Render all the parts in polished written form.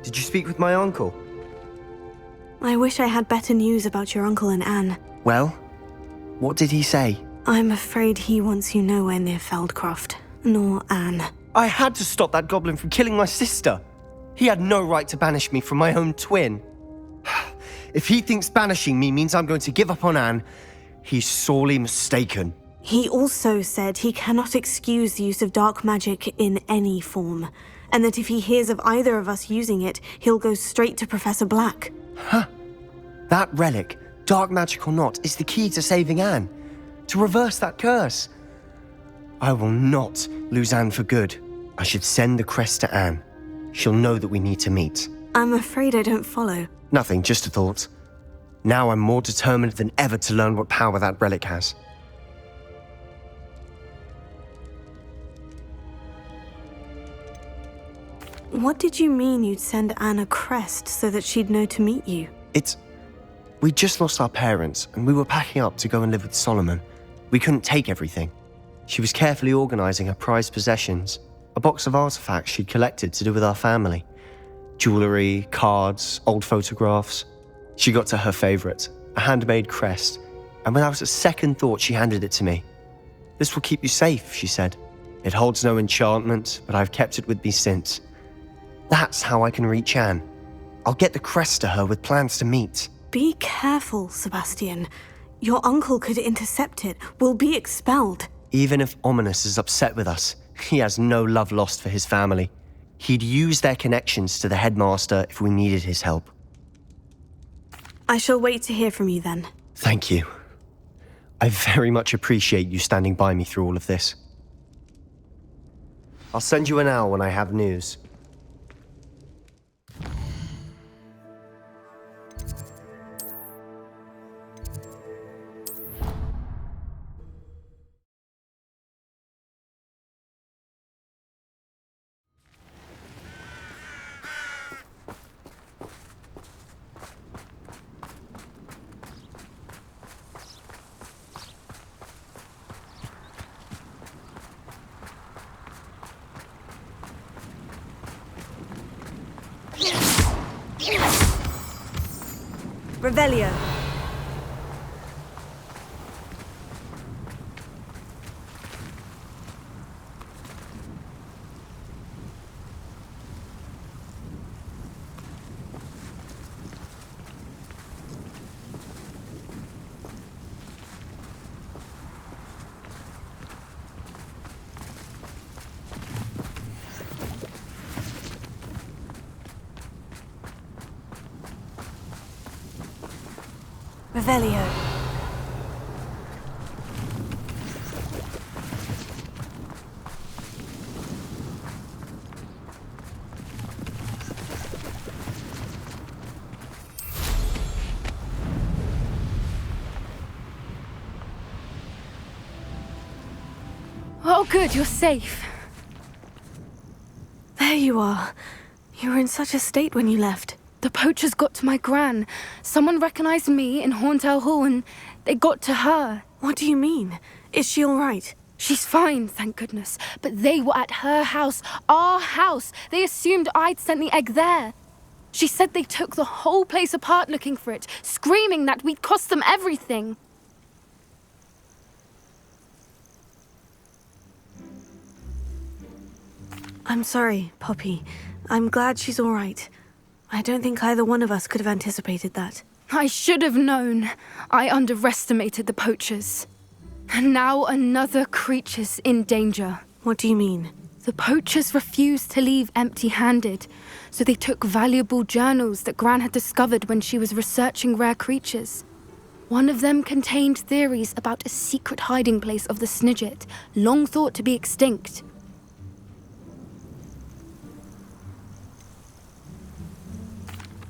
Did you speak with my uncle? I wish I had better news about your uncle and Anne. Well, what did he say? I'm afraid he wants you nowhere near Feldcroft, nor Anne. I had to stop that goblin from killing my sister. He had no right to banish me from my own twin. If he thinks banishing me means I'm going to give up on Anne, he's sorely mistaken. He also said he cannot excuse the use of dark magic in any form, and that if he hears of either of us using it, he'll go straight to Professor Black. Huh. That relic, dark magic or not, is the key to saving Anne. To reverse that curse. I will not lose Anne for good. I should send the crest to Anne. She'll know that we need to meet. I'm afraid I don't follow. Nothing, just a thought. Now I'm more determined than ever to learn what power that relic has. What did you mean you'd send Anne a crest so that she'd know to meet you? We just lost our parents, and we were packing up to go and live with Solomon. We couldn't take everything. She was carefully organising her prized possessions, a box of artifacts she'd collected to do with our family. Jewellery, cards, old photographs. She got to her favourite, a handmade crest, and without a second thought she handed it to me. "This will keep you safe," she said. "It holds no enchantment, but I've kept it with me since. That's how I can reach Anne. I'll get the crest to her with plans to meet." Be careful, Sebastian. Your uncle could intercept it. We'll be expelled. Even if Ominous is upset with us, he has no love lost for his family. He'd use their connections to the headmaster if we needed his help. I shall wait to hear from you then. Thank you. I very much appreciate you standing by me through all of this. I'll send you an owl when I have news. Revelio. Revelio. Oh, good, you're safe. There you are. You were in such a state when you left. The poachers got to my gran. Someone recognized me in Horntail Hall and they got to her. What do you mean? Is she all right? She's fine, thank goodness. But they were at her house, our house. They assumed I'd sent the egg there. She said they took the whole place apart looking for it, screaming that we'd cost them everything. I'm sorry, Poppy. I'm glad she's all right. I don't think either one of us could have anticipated that. I should have known. I underestimated the poachers. And now another creature's in danger. What do you mean? The poachers refused to leave empty-handed, so they took valuable journals that Gran had discovered when she was researching rare creatures. One of them contained theories about a secret hiding place of the Snidget, long thought to be extinct.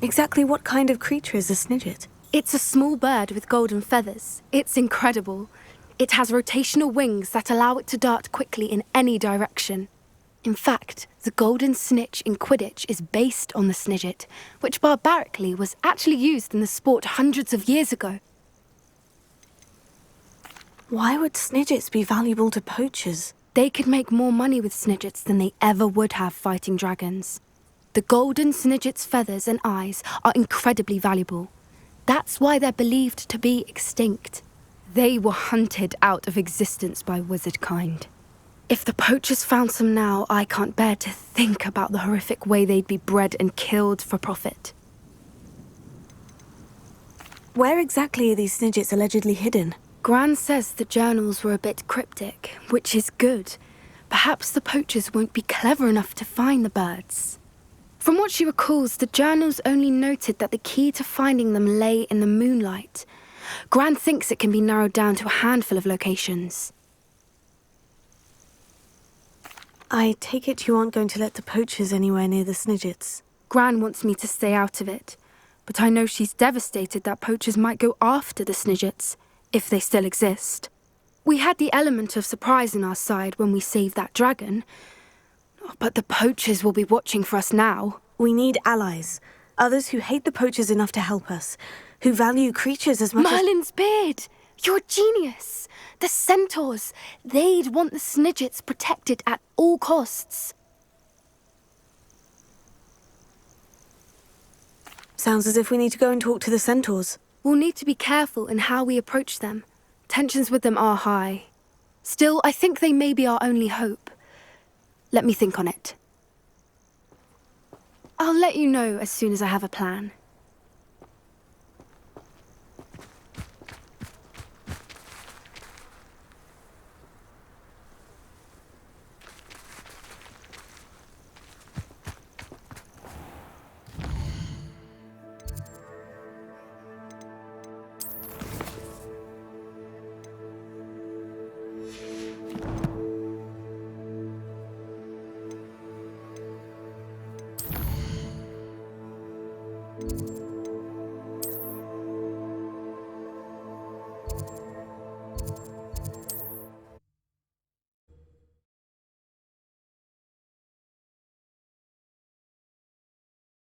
Exactly what kind of creature is a Snidget? It's a small bird with golden feathers. It's incredible. It has rotational wings that allow it to dart quickly in any direction. In fact, the golden snitch in Quidditch is based on the Snidget, which barbarically was actually used in the sport hundreds of years ago. Why would Snidgets be valuable to poachers? They could make more money with Snidgets than they ever would have fighting dragons. The golden snidget's feathers and eyes are incredibly valuable. That's why they're believed to be extinct. They were hunted out of existence by wizard kind. If the poachers found some now, I can't bear to think about the horrific way they'd be bred and killed for profit. Where exactly are these snidgets allegedly hidden? Gran says the journals were a bit cryptic, which is good. Perhaps the poachers won't be clever enough to find the birds. From what she recalls, the journals only noted that the key to finding them lay in the moonlight. Gran thinks it can be narrowed down to a handful of locations. I take it you aren't going to let the poachers anywhere near the snidgets. Gran wants me to stay out of it, but I know she's devastated that poachers might go after the snidgets, if they still exist. We had the element of surprise on our side when we saved that dragon, but the poachers will be watching for us now. We need allies. Others who hate the poachers enough to help us, who value creatures as much Merlin's beard! You're a genius! The centaurs! They'd want the snidgets protected at all costs. Sounds as if we need to go and talk to the centaurs. We'll need to be careful in how we approach them. Tensions with them are high. Still, I think they may be our only hope. Let me think on it. I'll let you know as soon as I have a plan.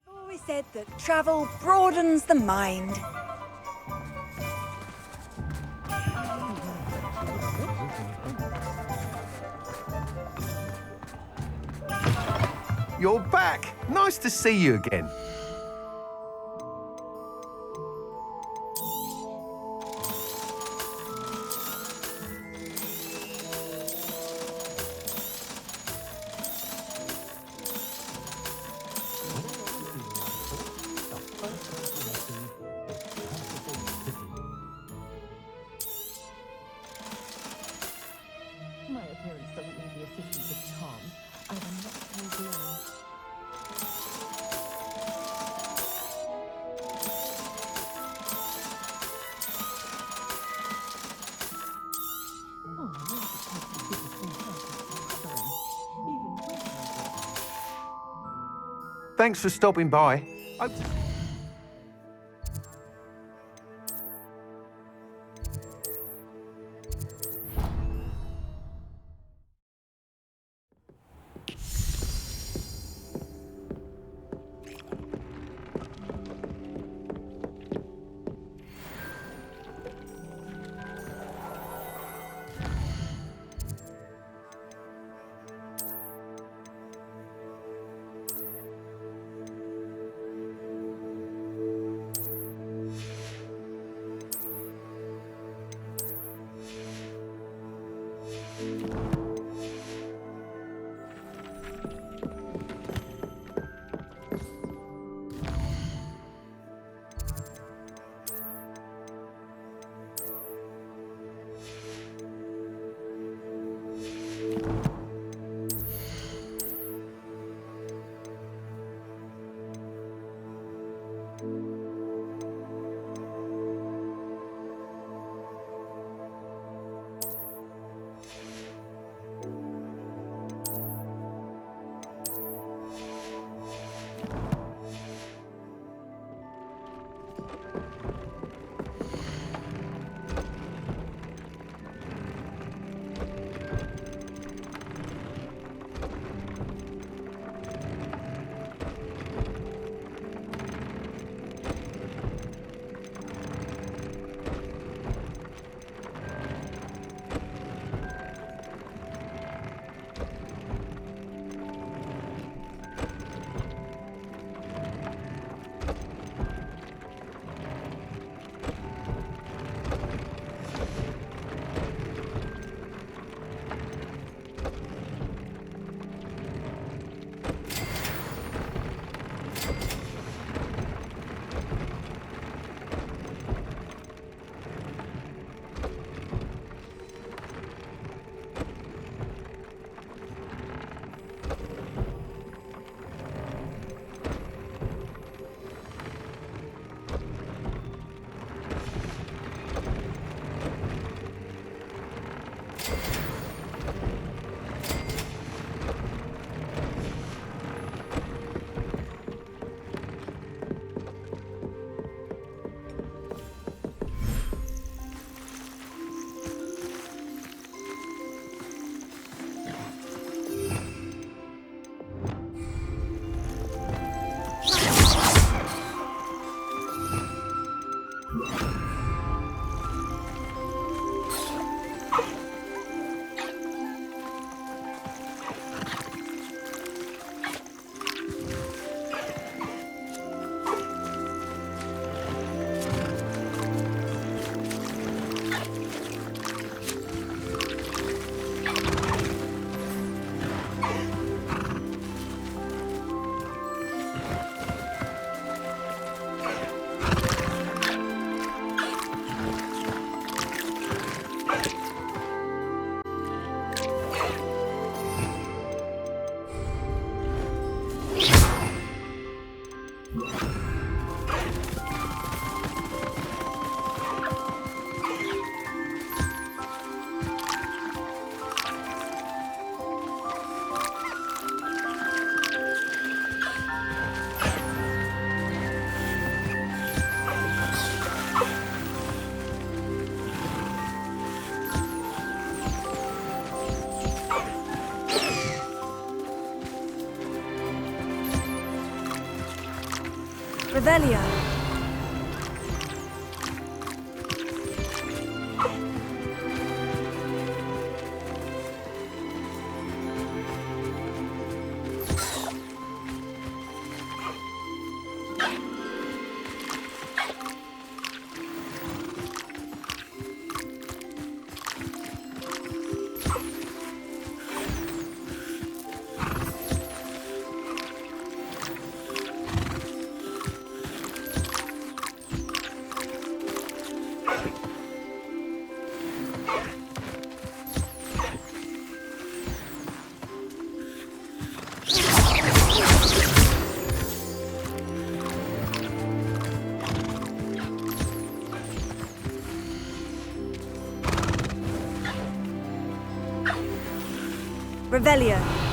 Always said that travel broadens the mind. You're back! Nice to see you again. My appearance doesn't need the assistance of Tom. I am not revealing. Thanks for stopping by. Revelio. Revelio.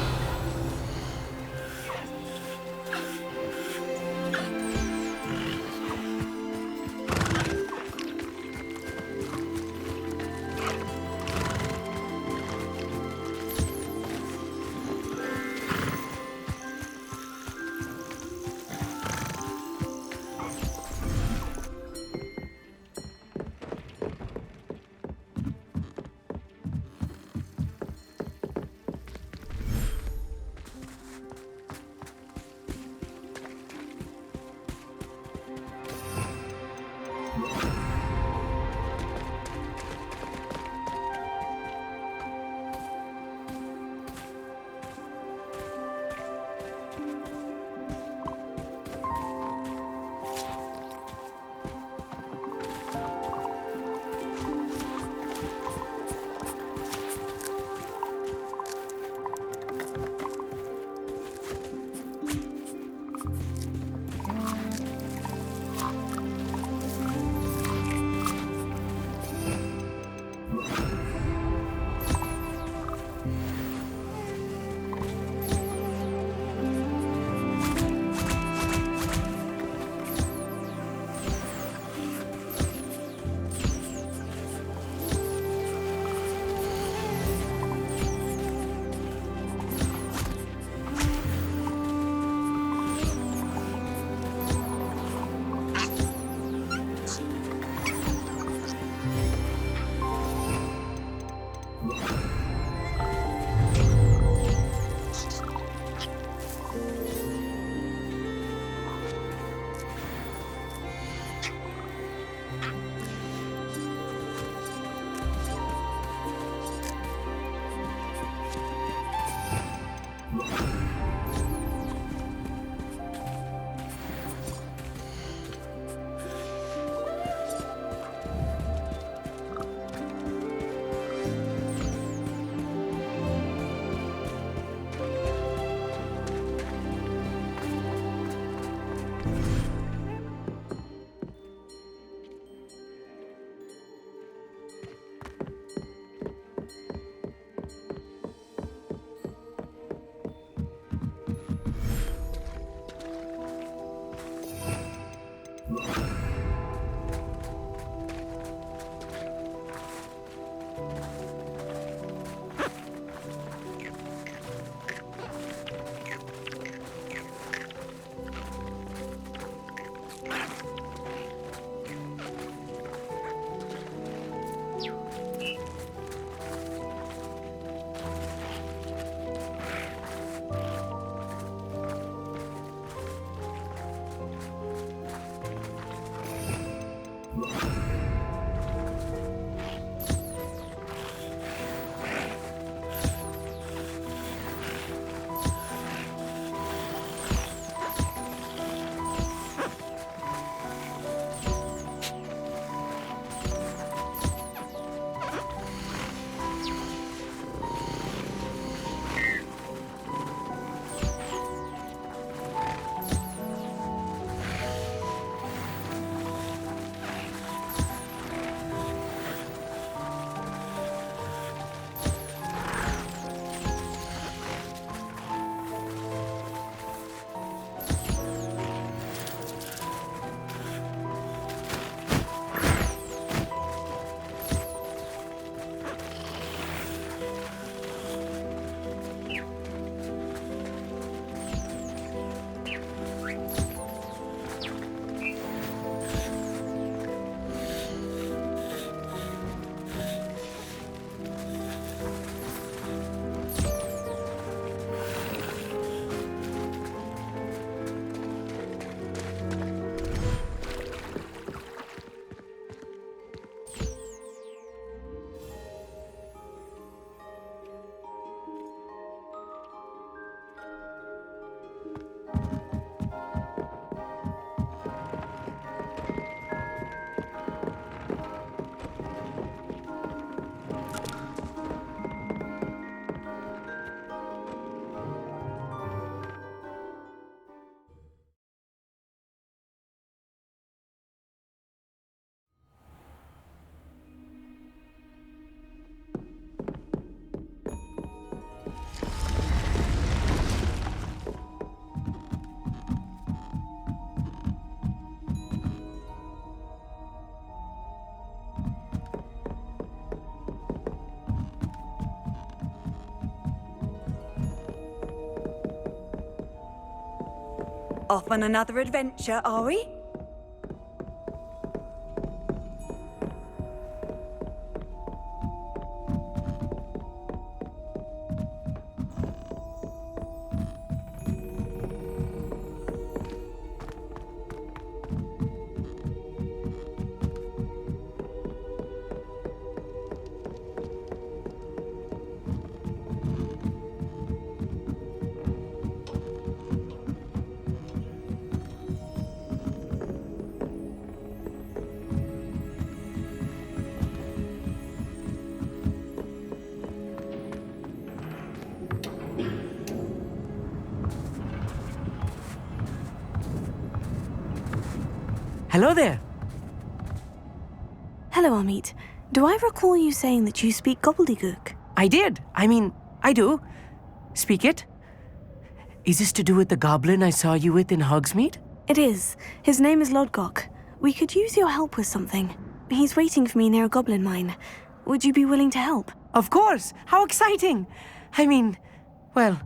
Off on another adventure, are we? Hello there. Hello, Amit. Do I recall you saying that you speak gobbledygook? I did. I do. Speak it. Is this to do with the goblin I saw you with in Hogsmeade? It is. His name is Lodgok. We could use your help with something. He's waiting for me near a goblin mine. Would you be willing to help? Of course. How exciting. Well,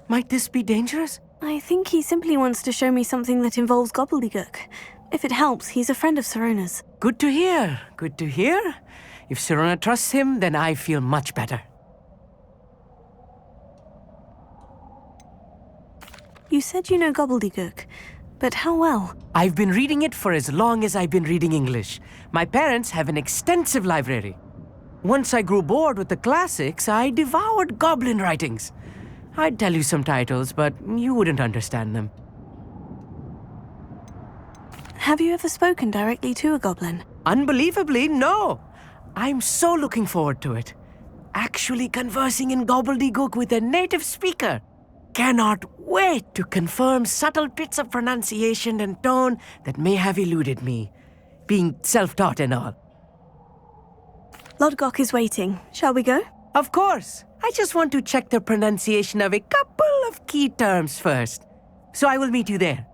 might this be dangerous? I think he simply wants to show me something that involves gobbledygook. If it helps, he's a friend of Sirona's. Good to hear. Good to hear. If Sirona trusts him, then I feel much better. You said you know gobbledygook, but how well? I've been reading it for as long as I've been reading English. My parents have an extensive library. Once I grew bored with the classics, I devoured goblin writings. I'd tell you some titles, but you wouldn't understand them. Have you ever spoken directly to a goblin? Unbelievably, no. I'm so looking forward to it. Actually conversing in gobbledygook with a native speaker. Cannot wait to confirm subtle bits of pronunciation and tone that may have eluded me, being self-taught and all. Lodgok is waiting. Shall we go? Of course. I just want to check the pronunciation of a couple of key terms first. So I will meet you there.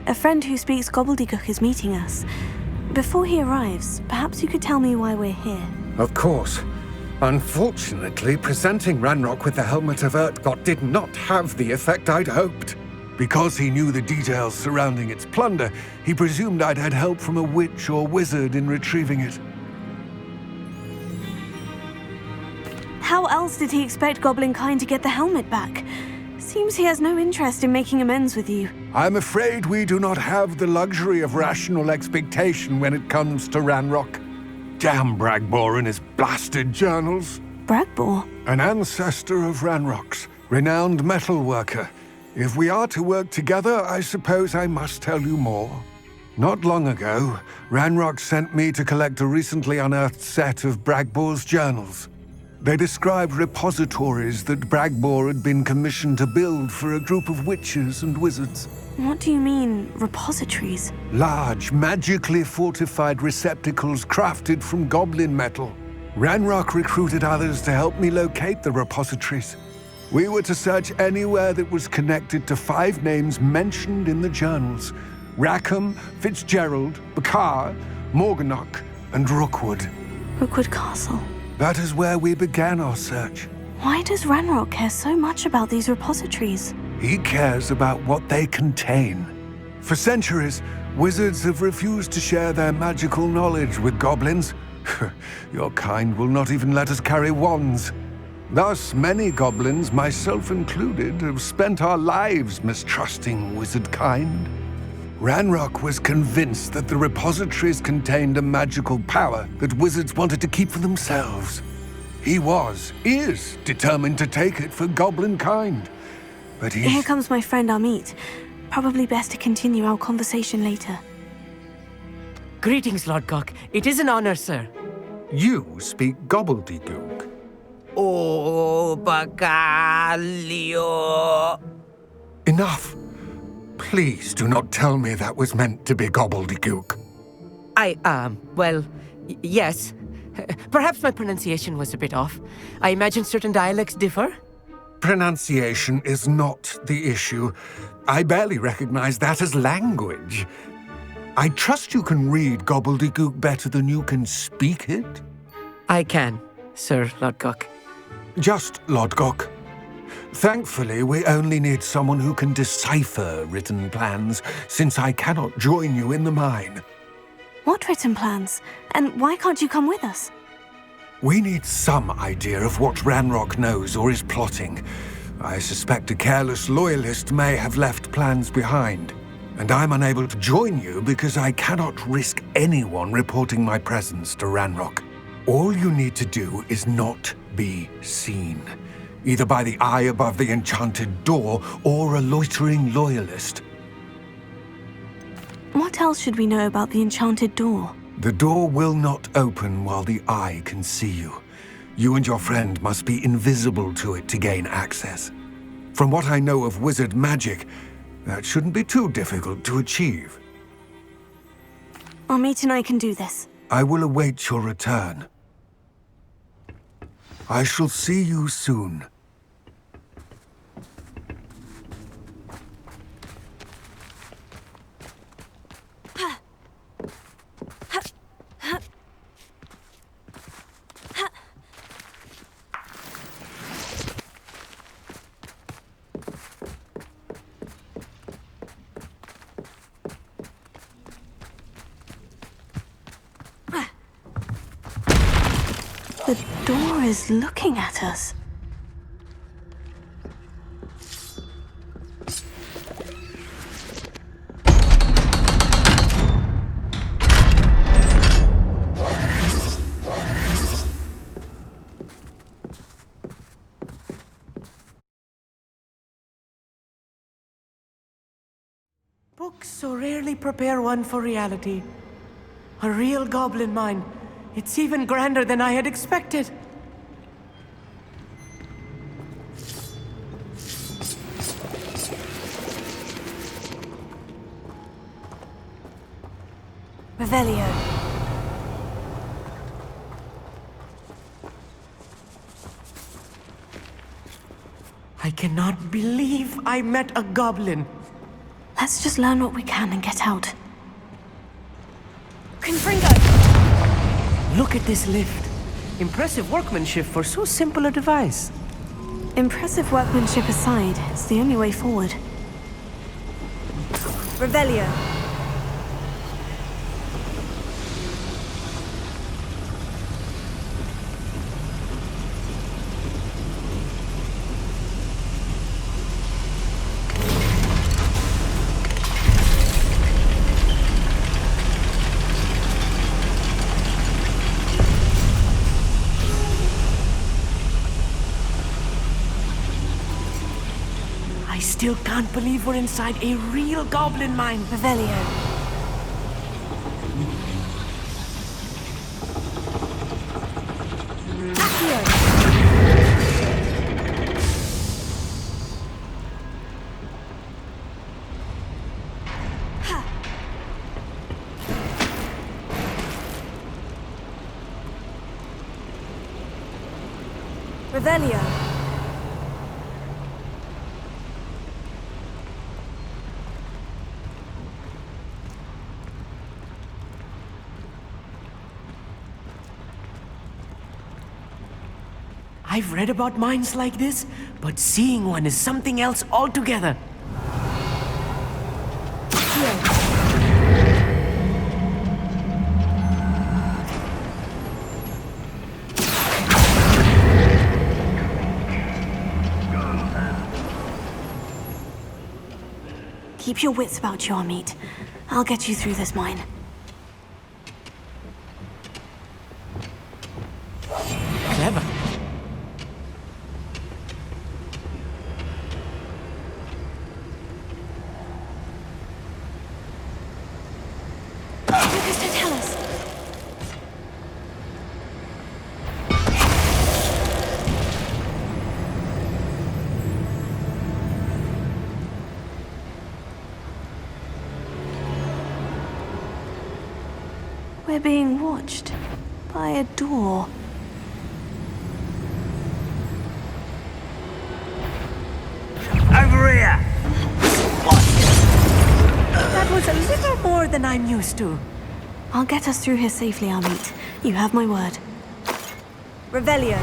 A friend who speaks gobbledygook is meeting us. Before he arrives, perhaps you could tell me why we're here. Of course. Unfortunately, presenting Ranrock with the Helmet of Urtkot did not have the effect I'd hoped. Because he knew the details surrounding its plunder, he presumed I'd had help from a witch or wizard in retrieving it. How else did he expect Goblinkind to get the helmet back? Seems he has no interest in making amends with you. I'm afraid we do not have the luxury of rational expectation when it comes to Ranrock. Damn Bragbor and his blasted journals. Bragbor? An ancestor of Ranrock's, renowned metal worker. If we are to work together, I suppose I must tell you more. Not long ago, Ranrock sent me to collect a recently unearthed set of Bragbor's journals. They described repositories that Bragbor had been commissioned to build for a group of witches and wizards. What do you mean, repositories? Large, magically fortified receptacles crafted from goblin metal. Ranrock recruited others to help me locate the repositories. We were to search anywhere that was connected to 5 names mentioned in the journals: Rackham, Fitzgerald, Bakar, Morganach, and Rookwood. Rookwood Castle. That is where we began our search. Why does Ranrock care so much about these repositories? He cares about what they contain. For centuries, wizards have refused to share their magical knowledge with goblins. Your kind will not even let us carry wands. Thus, many goblins, myself included, have spent our lives mistrusting wizard kind. Ranrock was convinced that the repositories contained a magical power that wizards wanted to keep for themselves. He is determined to take it for goblin kind. But Here comes my friend Amit. Probably best to continue our conversation later. Greetings, Lord Gok. It is an honor, sir. You speak gobbledygook. Oh, Bagalio. Enough. Please do not tell me that was meant to be gobbledygook. Yes. Perhaps my pronunciation was a bit off. I imagine certain dialects differ. Pronunciation is not the issue. I barely recognize that as language. I trust you can read gobbledygook better than you can speak it? I can, Sir Lord Gok. Just Lord Gok. Thankfully, we only need someone who can decipher written plans, since I cannot join you in the mine. What written plans? And why can't you come with us? We need some idea of what Ranrock knows or is plotting. I suspect a careless loyalist may have left plans behind. And I'm unable to join you because I cannot risk anyone reporting my presence to Ranrock. All you need to do is not be seen, either by the eye above the enchanted door or a loitering loyalist. What else should we know about the enchanted door? The door will not open while the eye can see you. You and your friend must be invisible to it to gain access. From what I know of wizard magic, that shouldn't be too difficult to achieve. Amit and I can do this. I will await your return. I shall see you soon. The door is looking at us. Books so rarely prepare one for reality. A real goblin mine. It's even grander than I had expected. Revelio. I cannot believe I met a goblin. Let's just learn what we can and get out. Confringo! Look at this lift. Impressive workmanship for so simple a device. Impressive workmanship aside, it's the only way forward. Revelio. I still can't believe we're inside a real goblin mine. Revelio. Revelio. I've read about mines like this, but seeing one is something else altogether. Keep your wits about you, Amit. I'll get you through this mine. Clever. Lucas, don't tell us. We're being watched by a door. Over here! That was a little more than I'm used to. I'll get us through here safely, Amit. You have my word. Revelio.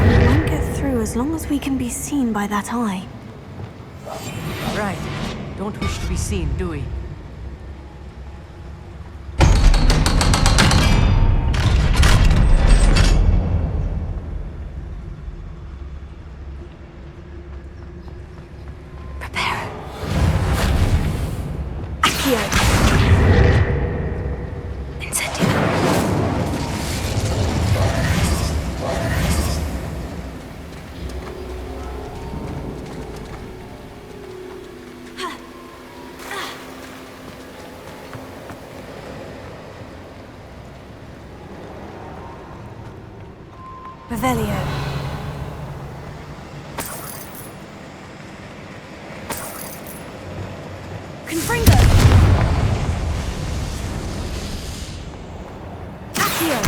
We won't get through as long as we can be seen by that eye. Right. Don't wish to be seen, do we? Prepare. Incendio. Revelio. Confringo. Accio.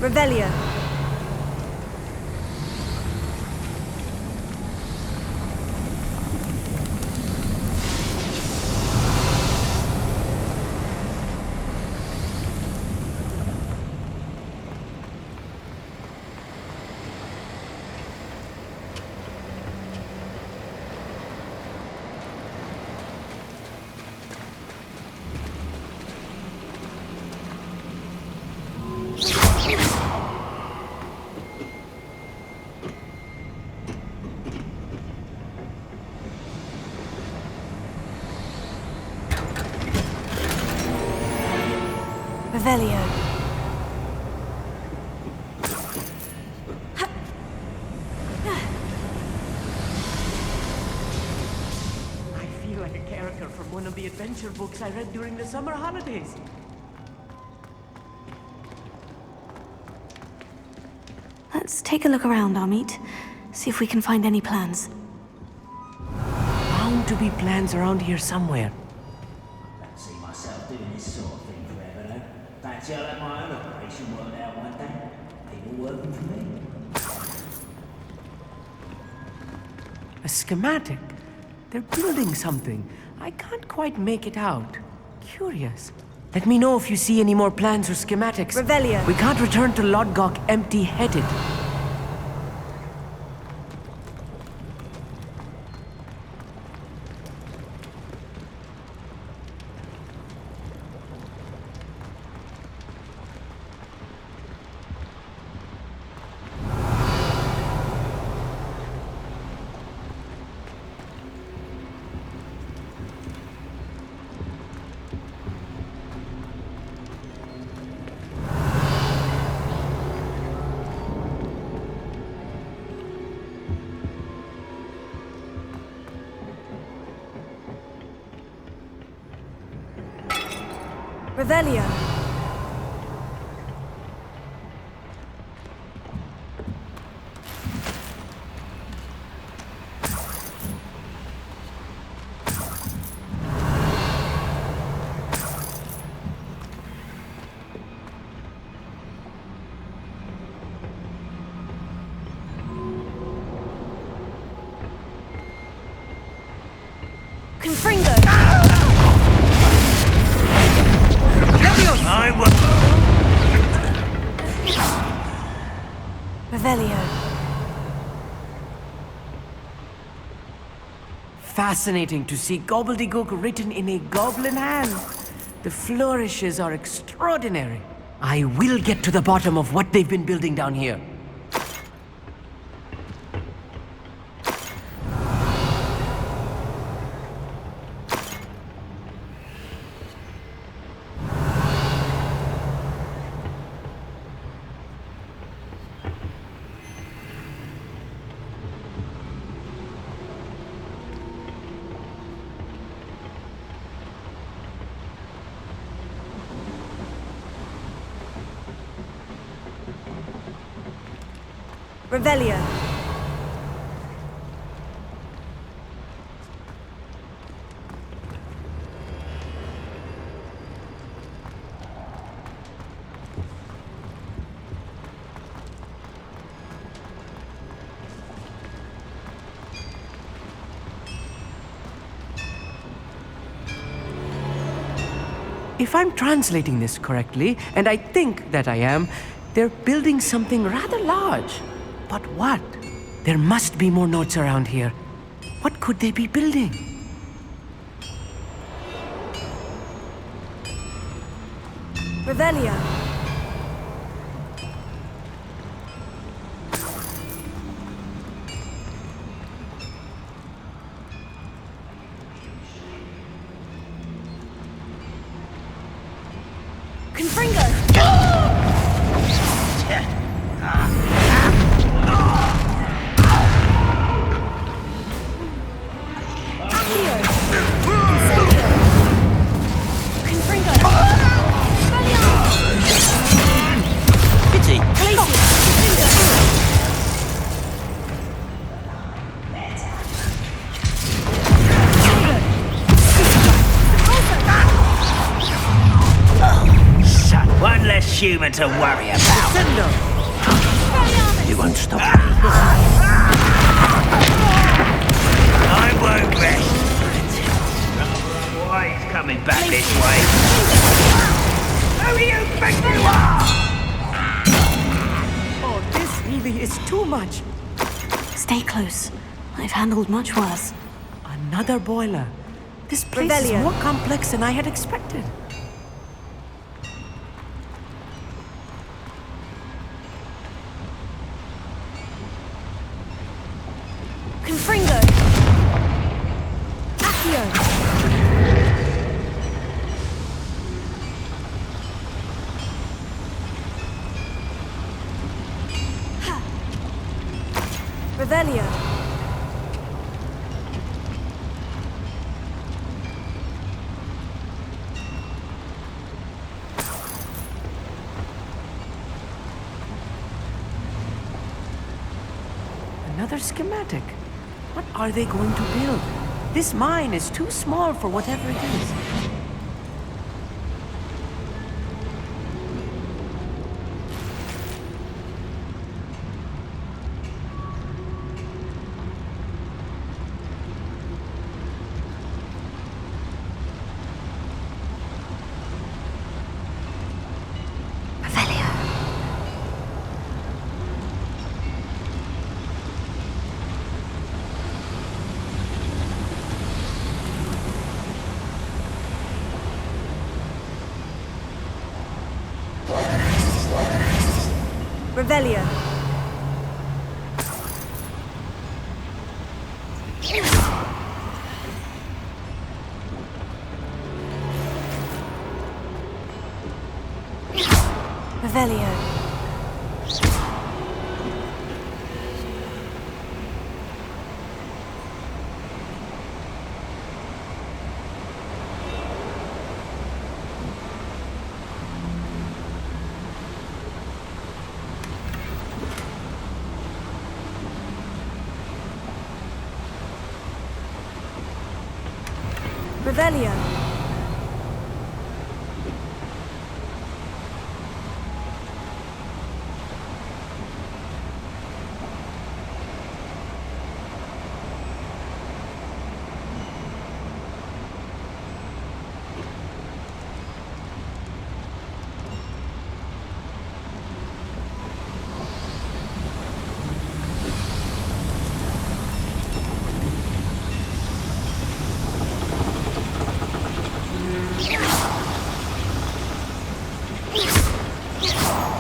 Revelio. Revelio. I feel like a character from one of the adventure books I read during the summer holidays. Let's take a look around, Amit. See if we can find any plans. Bound to be plans around here somewhere. Don't see myself doing this sort of thing forever, though. Fancy I'll have my own operation worked out one day. People working for me. A schematic. They're building something. I can't quite make it out. Curious. Let me know if you see any more plans or schematics. Revelio. We can't return to Lodgok empty-headed. Revelio. Confringo. I will. Revelio. Fascinating to see gobbledygook written in a goblin hand. The flourishes are extraordinary. I will get to the bottom of what they've been building down here. Revelio. If I'm translating this correctly, and I think that I am, they're building something rather large. But what? There must be more notes around here. What could they be building? Revelio. Confringo. Accio. Incendio. Confringo. Pity. Glacius. Confringo. One less human to worry about. You won't stop me. I won't rest. Why he's coming back this way? Who do you think you are? Oh, this really is too much. Stay close. I've handled much worse. Another boiler. This place is Revelio. more complex than I had expected. Confringo. Accio. Revelio. Another schematic. What are they going to build? This mine is too small for whatever it is. Revelio. Revelio. Revelio.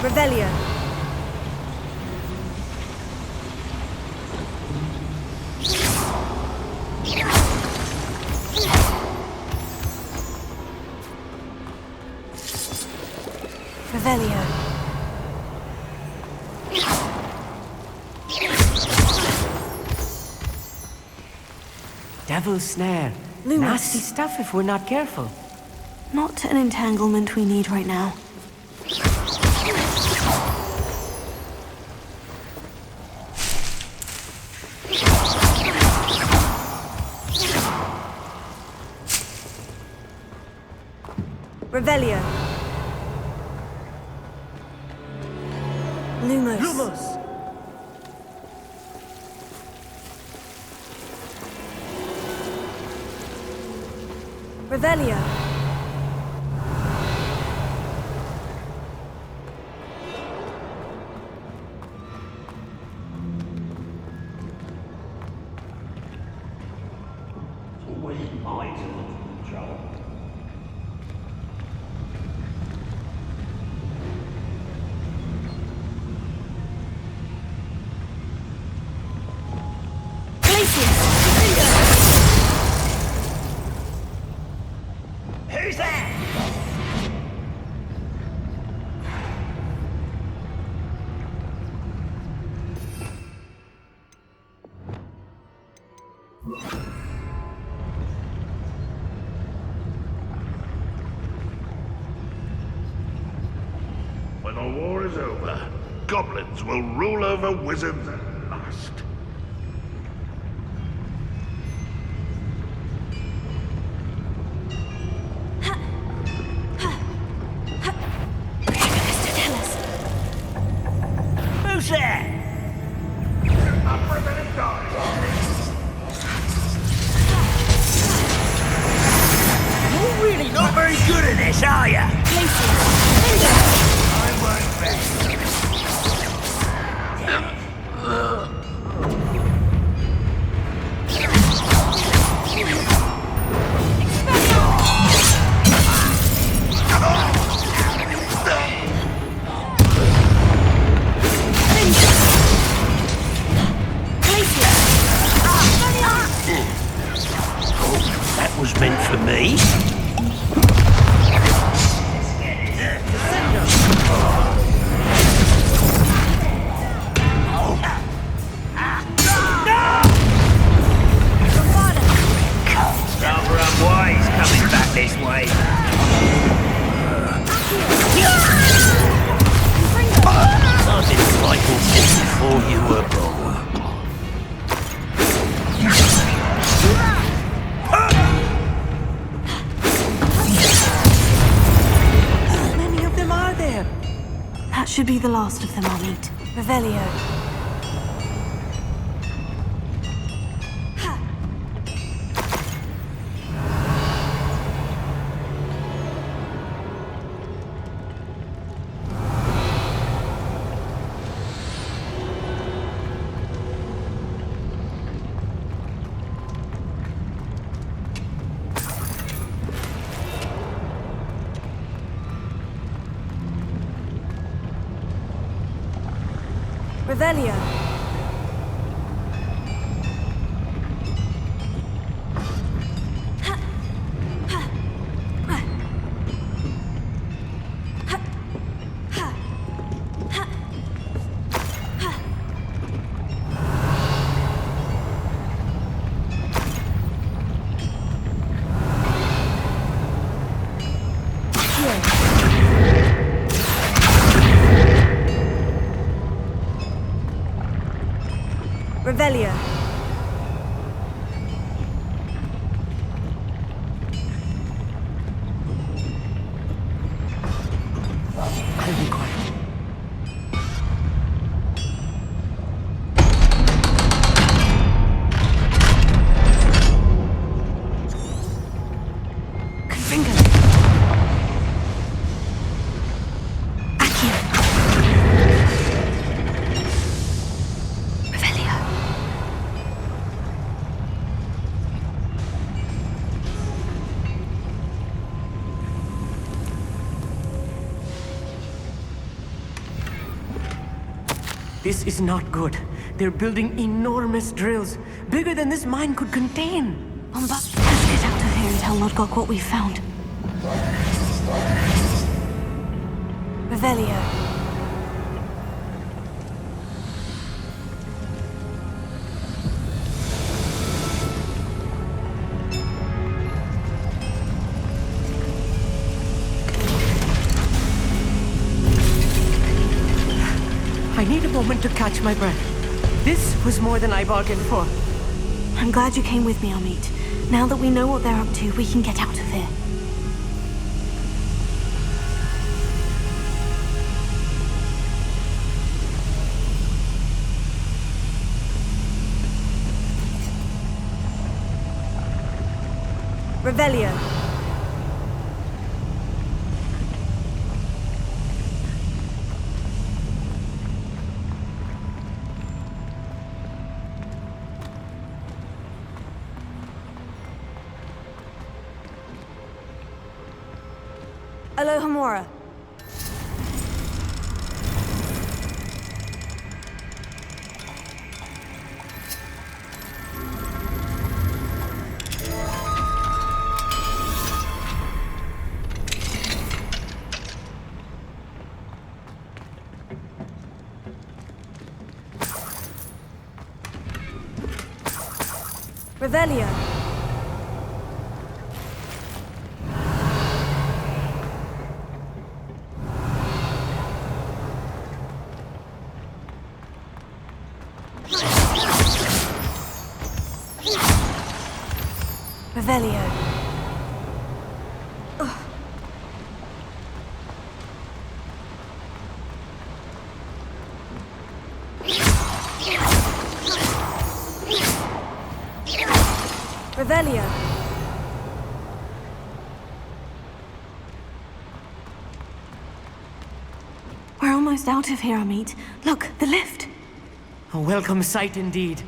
Revelio. Revelio. Devil's snare. Lumos. Nasty stuff if we're not careful. Not an entanglement we need right now. Revelio. Lumos. Lumos! Revelio. Always I to look for control. Who's that? When the war is over, goblins will rule over wizards at last. Who's that? Unprevented die. You're really not very good at this, are you? I won't bet. That was meant for me. Rather unwise coming back this way. I didn't like all this before you were born. How many of them are there? That should be the last of them I'll meet. Revelio. Revelio. Revelio. This is not good. They're building enormous drills, bigger than this mine could contain. Bomba, let's get out of here and tell Lodgok what we've found. Revelio. I need a moment to catch my breath. This was more than I bargained for. I'm glad you came with me, Amit. Now that we know what they're up to, we can get out of here. Revelio. Alohomora. Revelio. Revelio. Revelio. We're almost out of here, Amit. Look, the lift. A welcome sight indeed.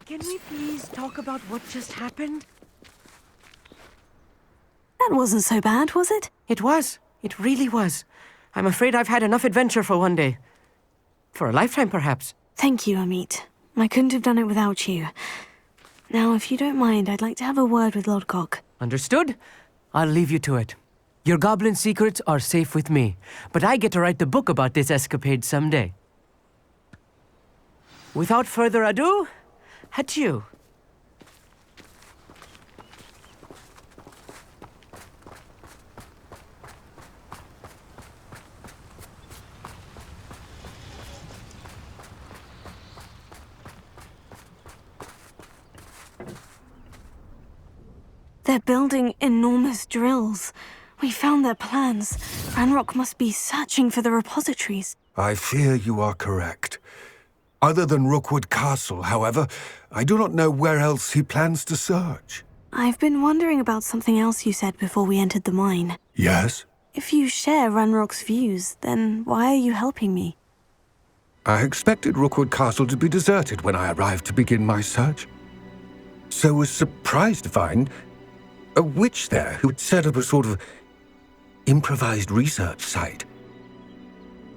Can we please talk about what just happened? That wasn't so bad, was it? It was. It really was. I'm afraid I've had enough adventure for one day. For a lifetime, perhaps. Thank you, Amit. I couldn't have done it without you. Now, if you don't mind, I'd like to have a word with Lodgok. Understood? I'll leave you to it. Your goblin secrets are safe with me, but I get to write the book about this escapade someday. Without further ado, adieu. They're building enormous drills. We found their plans. Ranrock must be searching for the repositories. I fear you are correct. Other than Rookwood Castle, however, I do not know where else he plans to search. I've been wondering about something else you said before we entered the mine. Yes? If you share Ranrock's views, then why are you helping me? I expected Rookwood Castle to be deserted when I arrived to begin my search. So was surprised to find a witch there who had set up a sort of improvised research site.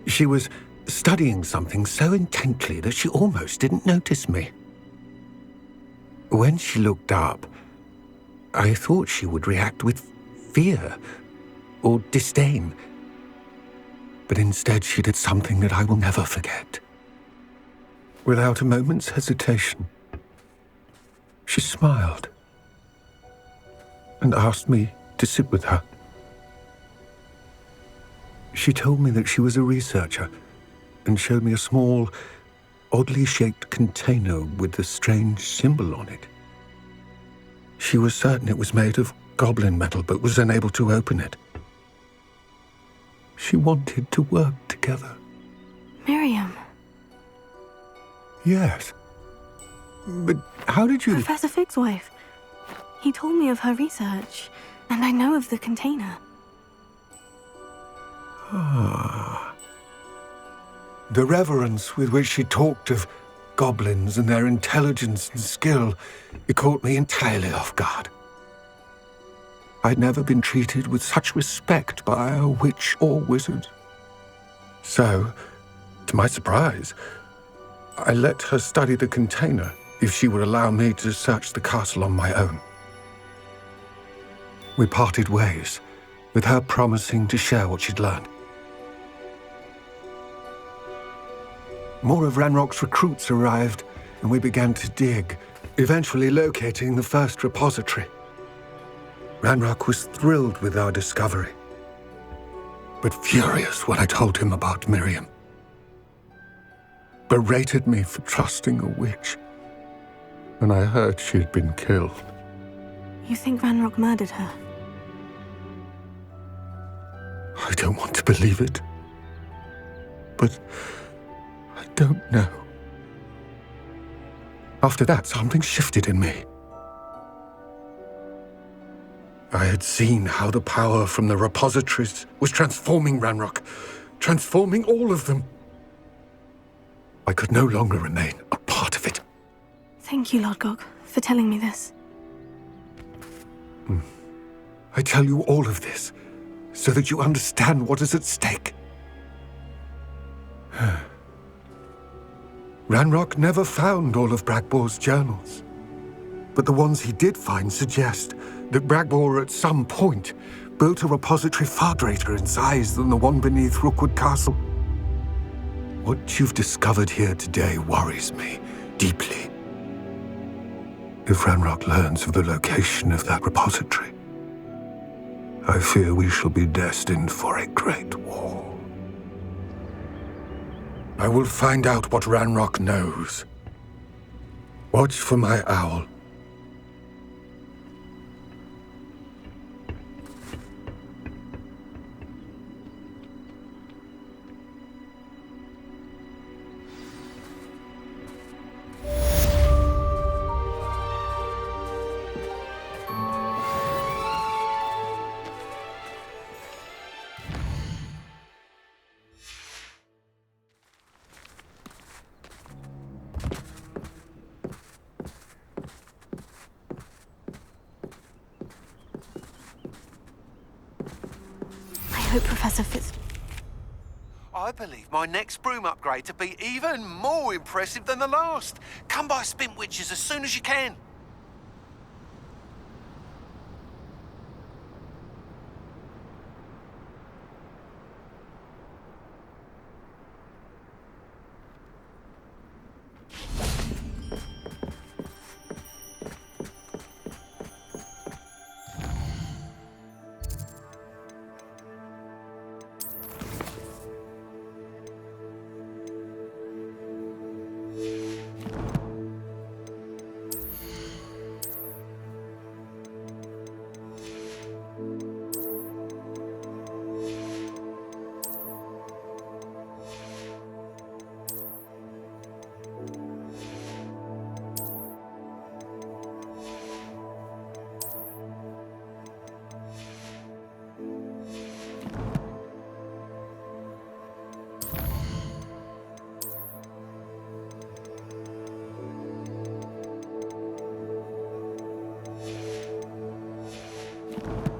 She was studying something so intently that she almost didn't notice me. When she looked up, I thought she would react with fear or disdain. But instead she did something that I will never forget. Without a moment's hesitation, she smiled and asked me to sit with her. She told me that she was a researcher and showed me a small, oddly shaped container with a strange symbol on it. She was certain it was made of goblin metal, but was unable to open it. She wanted to work together. Miriam. Yes. But how did you... Professor Fig's wife. He told me of her research, and I know of the container. Ah. The reverence with which she talked of goblins and their intelligence and skill, it caught me entirely off guard. I'd never been treated with such respect by a witch or wizard. So, to my surprise, I let her study the container if she would allow me to search the castle on my own. We parted ways, with her promising to share what she'd learned. More of Ranrock's recruits arrived, and we began to dig, eventually locating the first repository. Ranrock was thrilled with our discovery, but furious when I told him about Miriam. Berated me for trusting a witch, and I heard she had been killed. You think Ranrock murdered her? I don't want to believe it, but I don't know. After that, something shifted in me. I had seen how the power from the repositories was transforming Ranrock, transforming all of them. I could no longer remain a part of it. Thank you, Lord Gog, for telling me this. I tell you all of this so that you understand what is at stake. Ranrock never found all of Bragbor's journals, but the ones he did find suggest that Bragbor at some point built a repository far greater in size than the one beneath Rookwood Castle. What you've discovered here today worries me deeply. If Ranrock learns of the location of that repository, I fear we shall be destined for a great war. I will find out what Ranrock knows. Watch for my owl. I hope Professor Fitz... I believe my next broom upgrade to be even more impressive than the last. Come by Spintwitches as soon as you can. me.